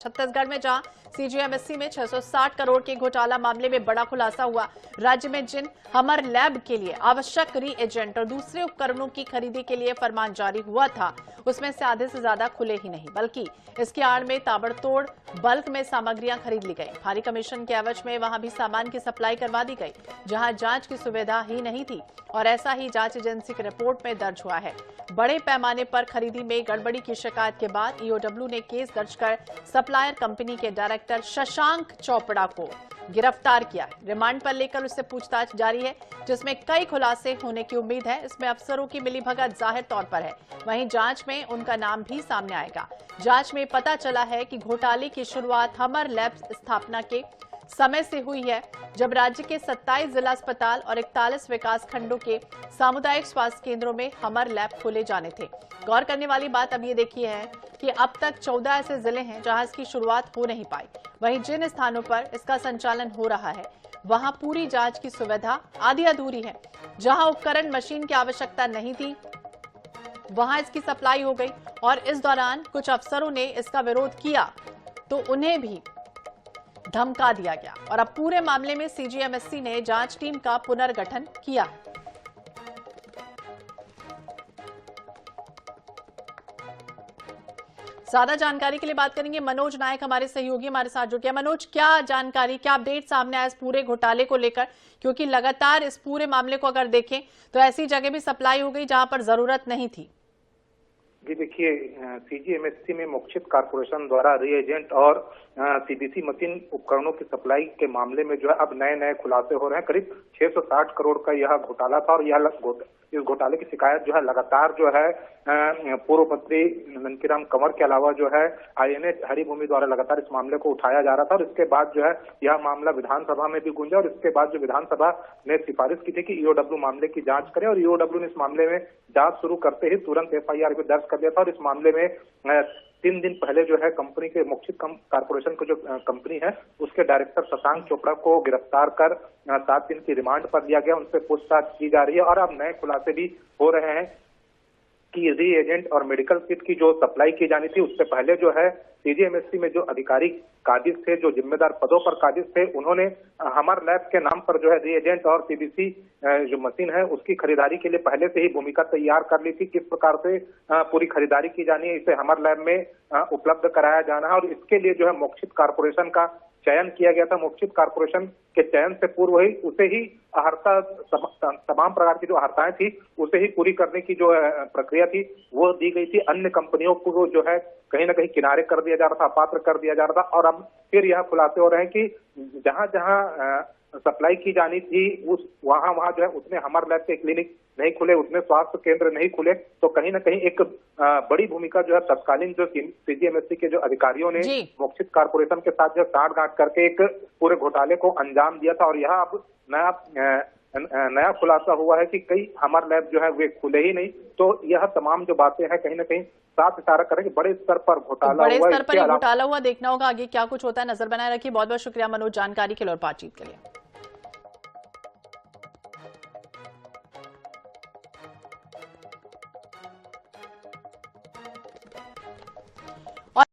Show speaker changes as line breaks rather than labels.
छत्तीसगढ़ में जहां सीजीएमएससी में 660 करोड़ के घोटाला मामले में बड़ा खुलासा हुआ। राज्य में जिन हमर लैब के लिए आवश्यक रीएजेंट और दूसरे उपकरणों की खरीदी के लिए फरमान जारी हुआ था, उसमें से आधे से ज्यादा खुले ही नहीं, बल्कि इसकी आड़ में ताबड़तोड़ बल्क में सामग्रियां खरीद ली गई। भारी कमीशन के एवज में वहां भी सामान की सप्लाई करवा दी गई, जहां जांच की सुविधा ही नहीं थी। और ऐसा ही जांच एजेंसी की रिपोर्ट में दर्ज हुआ है। बड़े पैमाने पर खरीदी में गड़बड़ी की शिकायत के बाद ईओडब्ल्यू ने केस दर्ज कर सप्लायर कंपनी के डायरेक्टर शशांक चोपड़ा को गिरफ्तार किया। रिमांड पर लेकर उससे पूछताछ जारी है, जिसमें कई खुलासे होने की उम्मीद है। इसमें अफसरों की मिलीभगत जाहिर तौर पर है। वहीं जांच में उनका नाम भी सामने आएगा। जांच में पता चला है कि घोटाले की शुरुआत हमर लैब स्थापना के समय से हुई है, जब राज्य के 27 जिला अस्पताल और 41 विकास खंडों के सामुदायिक स्वास्थ्य केंद्रों में हमर लैब खोले जाने थे। गौर करने वाली बात अब ये देखी है कि अब तक 14 ऐसे जिले हैं जहां इसकी शुरुआत हो नहीं पाई। वहीं जिन स्थानों पर इसका संचालन हो रहा है, वहां पूरी जांच की सुविधा आधी अधूरी है। जहां उपकरण मशीन की आवश्यकता नहीं थी, वहां इसकी सप्लाई हो गई और इस दौरान कुछ अफसरों ने इसका विरोध किया तो उन्हें भी धमका दिया गया। और अब पूरे मामले में सीजीएमएससी ने जांच टीम का पुनर्गठन किया। ज्यादा जानकारी के लिए बात करेंगे। मनोज नायक हमारे सहयोगी हमारे साथ जुड़ गए। मनोज, क्या जानकारी, क्या अपडेट सामने आया इस पूरे घोटाले को लेकर? क्योंकि लगातार इस पूरे मामले को अगर देखें तो ऐसी जगह भी सप्लाई हो गई जहां पर जरूरत नहीं थी।
जी देखिए, सीजीएमएससी में मोक्षित कॉर्पोरेशन द्वारा रीएजेंट और सीबीसी मशीन उपकरणों की सप्लाई के मामले में जो है अब नए नए खुलासे हो रहे हैं। करीब 660 करोड़ का यह घोटाला था और इस घोटाले की शिकायत जो है लगातार जो है पूर्व मंत्री ननकीराम कंवर के अलावा जो है आईएनएच हरिभूमि द्वारा लगातार इस मामले को उठाया जा रहा था। और इसके बाद जो है यह मामला विधानसभा में भी गूंजा और इसके बाद जो विधानसभा ने सिफारिश की थी कि ईओडब्ल्यू मामले की जांच करे और ईओडब्ल्यू ने इस मामले में जांच शुरू करते ही तुरंत एफआईआर भी दर्ज कर दिया था। और इस मामले में 3 दिन पहले जो है कंपनी के मोक्षित कॉर्पोरेशन की जो कंपनी है उसके डायरेक्टर शशांक चोपड़ा को गिरफ्तार कर 7 दिन की रिमांड पर लिया गया। उनसे पूछताछ की जा रही है और अब नए खुलासे भी हो रहे हैं कि रीएजेंट और मेडिकल किट की जो सप्लाई की जानी थी उससे पहले जो है सीजीएमएससी में जो अधिकारी काबिज थे, जो जिम्मेदार पदों पर काबिज थे, उन्होंने हमर लैब के नाम पर जो है रीएजेंट और सीबीसी जो मशीन है उसकी खरीदारी के लिए पहले से ही भूमिका तैयार कर ली थी। किस प्रकार से पूरी खरीदारी की जानी है, इसे हमर लैब में उपलब्ध कराया जाना है और इसके लिए जो है मोक्षित कॉर्पोरेशन का चयन किया गया था। मोक्षित कॉर्पोरेशन के चयन से पूर्व ही उसे ही अहर्ता तमाम प्रकार की जो अहर्ताएं थी उसे ही पूरी करने की जो प्रक्रिया थी वो दी गई थी। अन्य कंपनियों को जो है कहीं ना कहीं किनारे कर दिया जा रहा था, अपात्र कर दिया जा रहा था। और अब फिर यह खुलासे हो रहे हैं कि जहां जहां सप्लाई की जानी थी वहां जो है उतने हमर लैब के क्लिनिक नहीं खुले, उतने स्वास्थ्य केंद्र नहीं खुले। तो कहीं ना कहीं एक बड़ी भूमिका जो है तत्कालीन जो सीजीएमएससी के जो अधिकारियों ने मोक्षित कॉर्पोरेशन के साथ जो साठगांठ करके एक पूरे घोटाले को अंजाम दिया था। और यह अब नया खुलासा हुआ है कि कई हमर लैब जो है वे खुले ही नहीं। तो यह तमाम जो बातें हैं कहीं ना कहीं साफ इशारा करें कि बड़े स्तर पर घोटाला हुआ।
बड़े स्तर पर घोटाला हुआ, देखना होगा आगे क्या कुछ होता है। नजर बनाए रखिए। बहुत बहुत शुक्रिया मनोज जानकारी के लिए और बातचीत के लिए।